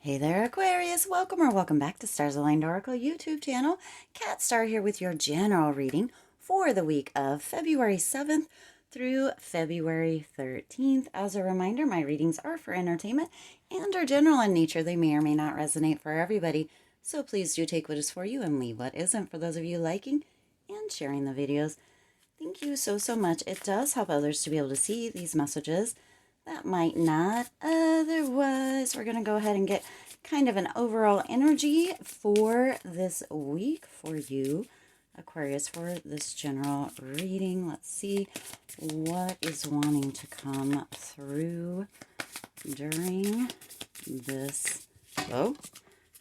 Hey there, Aquarius. Welcome or welcome back to Stars Aligned Oracle YouTube channel. Cat Star here with your general reading for the week of February 7th through February 13th. As a reminder, my readings are for entertainment and are general in nature. They may or may not resonate for everybody, so please do take what is for you and leave what isn't, for those of you liking and sharing the videos. Thank you so much. It does help others to be able to see these messages that might not otherwise. We're going to go ahead and get kind of an overall energy for this week for you, Aquarius, for this general reading. Let's see what is wanting to come through during this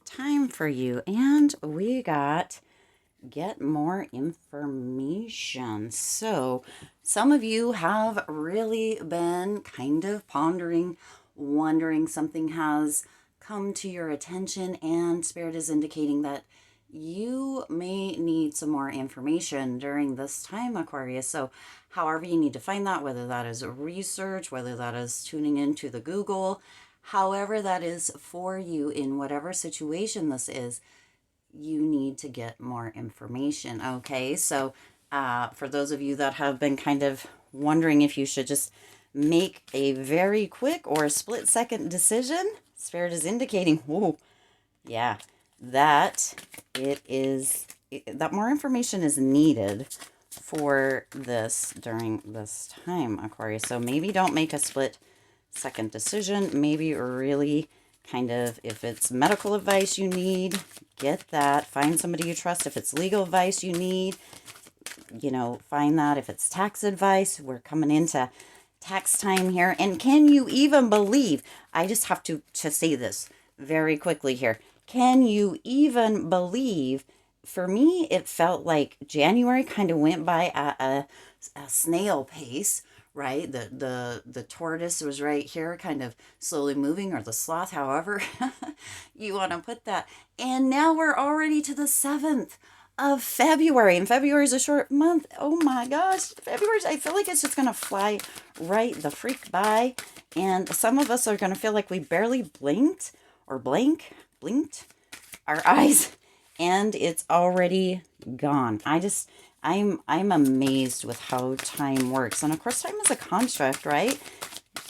time for you. And we got get more information. So some of you have really been kind of pondering, wondering, something has come to your attention and Spirit is indicating that you may need some more information during this time, Aquarius. So however you need to find that, whether that is research, whether that is tuning into the Google, however that is for you in whatever situation this is, you need to get more information. Okay, so for those of you that have been kind of wondering if you should just make a very quick or a split-second decision, Spirit is indicating, whoa, yeah, that that more information is needed for this during this time, Aquarius. So maybe don't make a split-second decision. Maybe really kind of, if it's medical advice you need, get that. Find somebody you trust. If it's legal advice you need, find that. If it's tax advice, we're coming into tax time here. And can you even believe, I just have to say this very quickly here. Can you even believe, for me, it felt like January kind of went by at a snail pace, right? The tortoise was right here, kind of slowly moving, or the sloth, however you want to put that. And now we're already to the 7th of February, and February is a short month. Oh my gosh, February, I feel like it's just going to fly right the freak by. And some of us are going to feel like we barely blinked blinked our eyes, and it's already gone. I'm amazed with how time works. And of course, time is a construct, right?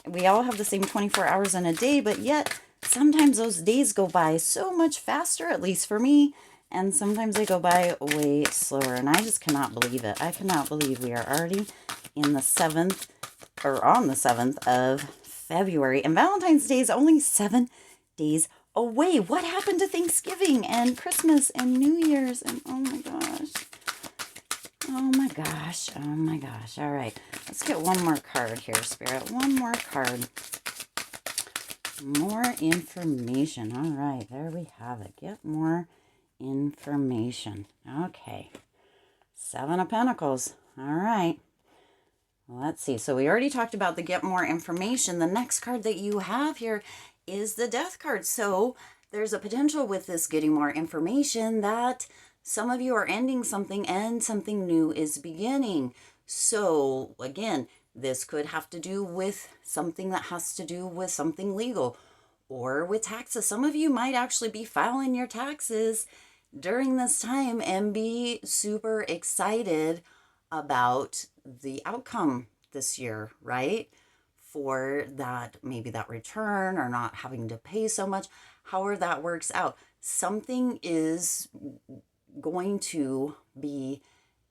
We all have the same 24 hours in a day, but yet sometimes those days go by so much faster, at least for me, and sometimes they go by way slower. And I just cannot believe it. I cannot believe we are already in the 7th, or on the 7th of February, and Valentine's Day is only 7 days away. What happened to Thanksgiving and Christmas and New Year's? And oh my gosh. Oh my gosh. Oh my gosh. All right. Let's get one more card here, Spirit. One more card. More information. All right. There we have it. Get more information. Okay. 7 of Pentacles. All right. Let's see. So we already talked about the get more information. The next card that you have here is the Death card. So there's a potential with this getting more information that some of you are ending something and something new is beginning. So again, this could have to do with something that has to do with something legal or with taxes. Some of you might actually be filing your taxes during this time and be super excited about the outcome this year, right? For that, maybe that return or not having to pay so much, however that works out. Something is going to be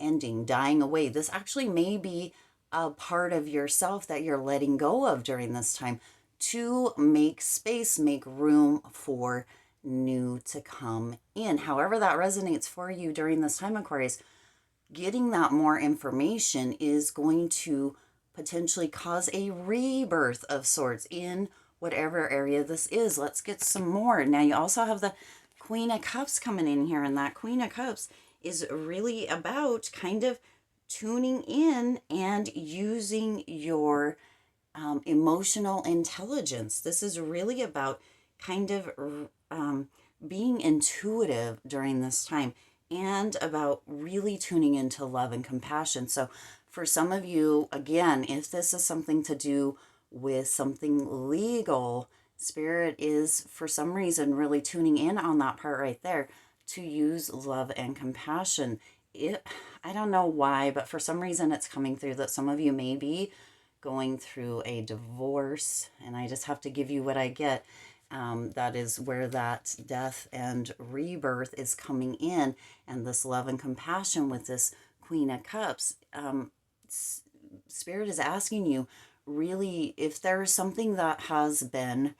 ending, dying away. This actually may be a part of yourself that you're letting go of during this time to make space, make room for new to come in. However that resonates for you during this time, Aquarius, getting that more information is going to potentially cause a rebirth of sorts in whatever area this is. Let's get some more. Now you also have the Queen of Cups coming in here, and that Queen of Cups is really about kind of tuning in and using your emotional intelligence. This is really about kind of being intuitive during this time and about really tuning into love and compassion. So for some of you, again, if this is something to do with something legal, Spirit is, for some reason, really tuning in on that part right there to use love and compassion. I don't know why, but for some reason it's coming through that some of you may be going through a divorce, and I just have to give you what I get. That is where that death and rebirth is coming in, and this love and compassion with this Queen of Cups. Spirit is asking you, really, if there's something that has been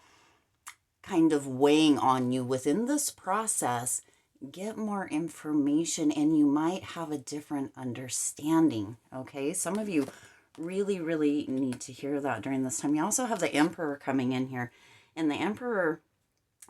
kind of weighing on you within this process, get more information and you might have a different understanding. Okay, some of you really, really need to hear that during this time. You also have the Emperor coming in here, and the Emperor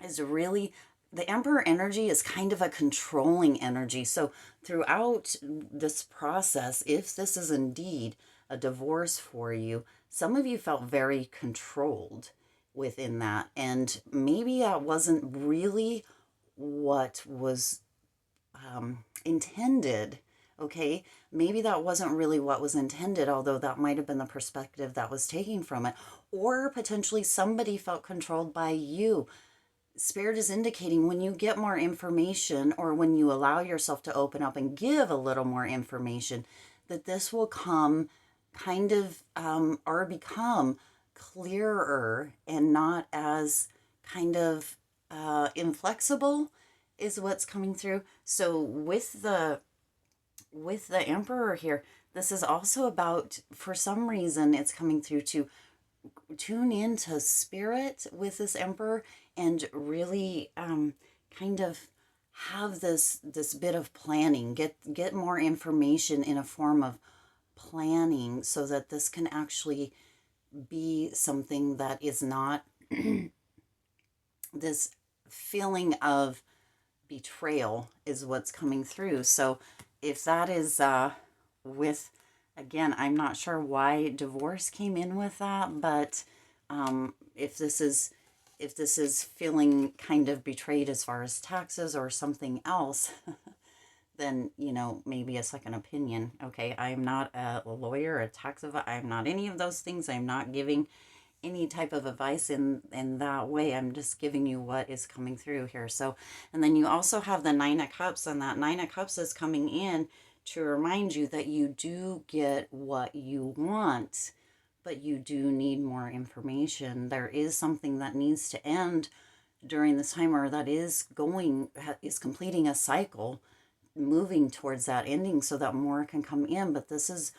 is really, the Emperor energy is kind of a controlling energy. So throughout this process, if this is indeed a divorce for you, some of you felt very controlled within that, and maybe that wasn't really what was intended. Okay, maybe that wasn't really what was intended, although that might have been the perspective that was taken from it. Or potentially somebody felt controlled by you. Spirit is indicating when you get more information, or when you allow yourself to open up and give a little more information, that this will come kind of or become clearer and not as kind of inflexible is what's coming through. So with the Emperor here, this is also about, for some reason it's coming through to tune into spirit with this Emperor and really kind of have this bit of planning, get more information in a form of planning, so that this can actually be something that is not this feeling of betrayal is what's coming through. So if that is with, again, I'm not sure why divorce came in with that, but if this is feeling kind of betrayed as far as taxes or something else, then, maybe a second opinion. Okay, I'm not a lawyer, a tax advisor. I'm not any of those things. I'm not giving any type of advice in that way. I'm just giving you what is coming through here. So, and then you also have the Nine of Cups, and that Nine of Cups is coming in to remind you that you do get what you want, but you do need more information. There is something that needs to end during this time, or that is completing a cycle, moving towards that ending, so that more can come in. But this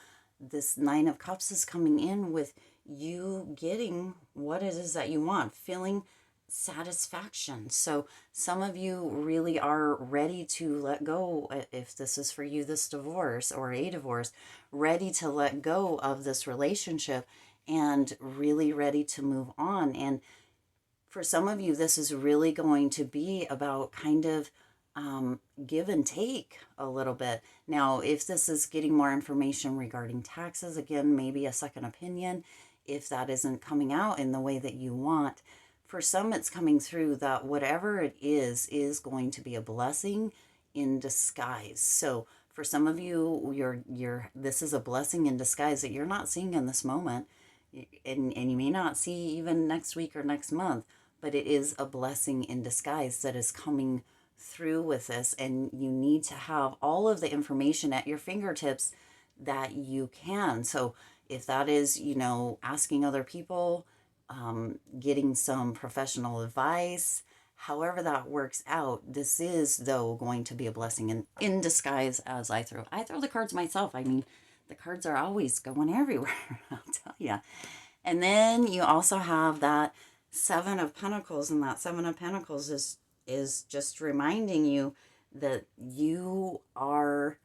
Nine of Cups is coming in with you getting what it is that you want, feeling satisfaction. So some of you really are ready to let go, if this is for you, this divorce or a divorce, ready to let go of this relationship and really ready to move on. And for some of you, this is really going to be about kind of give and take a little bit. Now, if this is getting more information regarding taxes, again, maybe a second opinion, if that isn't coming out in the way that you want. For some, it's coming through that whatever it is going to be a blessing in disguise. So for some of you, this is a blessing in disguise that you're not seeing in this moment, and you may not see even next week or next month, but it is a blessing in disguise that is coming through with this, and you need to have all of the information at your fingertips that you can. So if that is, asking other people, getting some professional advice, however that works out, this is, though, going to be a blessing in disguise. As I throw the cards myself. I mean, the cards are always going everywhere, I'll tell you. And then you also have that Seven of Pentacles, and that Seven of Pentacles is just reminding you that you are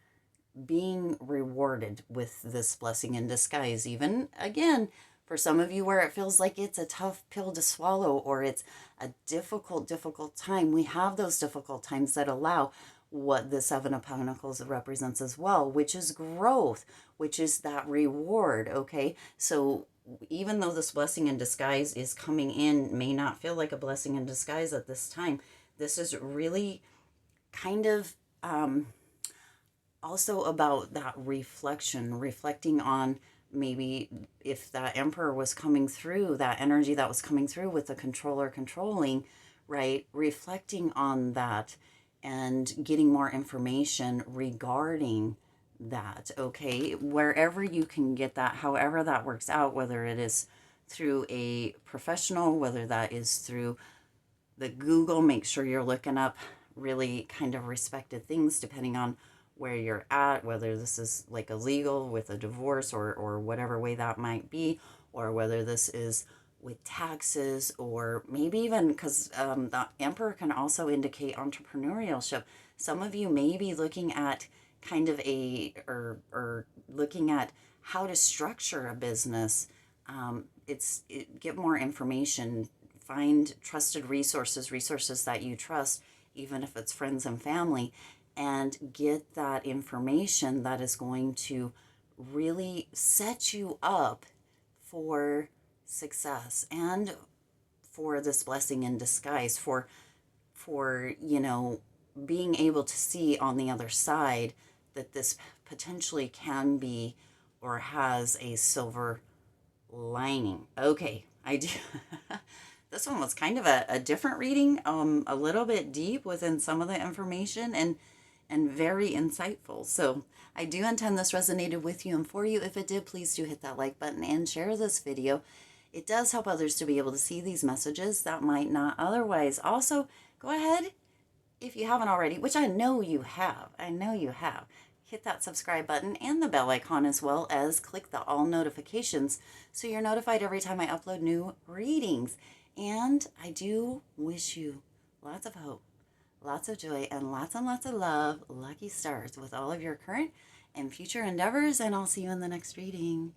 being rewarded with this blessing in disguise. Even, again, for some of you where it feels like it's a tough pill to swallow, or it's a difficult time, we have those difficult times that allow what the Seven of Pentacles represents as well, which is growth, which is that reward. Okay, so even though this blessing in disguise is coming in, may not feel like a blessing in disguise at this time, this is really kind of also about that reflecting on maybe if that emperor was coming through, that energy that was coming through with the controller controlling, right? Reflecting on that and getting more information regarding that, okay? Wherever you can get that, however that works out, whether it is through a professional, whether that is through the Google, make sure you're looking up really kind of respected things depending on where you're at, whether this is like illegal with a divorce or whatever way that might be, or whether this is with taxes, or maybe even because the emperor can also indicate entrepreneurship. Some of you may be looking at kind of or looking at how to structure a business. Get more information, find trusted resources that you trust, even if it's friends and family, and get that information that is going to really set you up for success and for this blessing in disguise, for being able to see on the other side that this potentially can be or has a silver lining. Okay, I do. This one was kind of a different reading, a little bit deep within some of the information, and very insightful. So I do intend this resonated with you and for you. If it did, please do hit that like button and share this video. It does help others to be able to see these messages that might not otherwise. Also, go ahead, if you haven't already, which I know you have, hit that subscribe button and the bell icon, as well as click the all notifications so you're notified every time I upload new readings. And I do wish you lots of hope, lots of joy, and lots of love, lucky stars, with all of your current and future endeavors. And I'll see you in the next reading.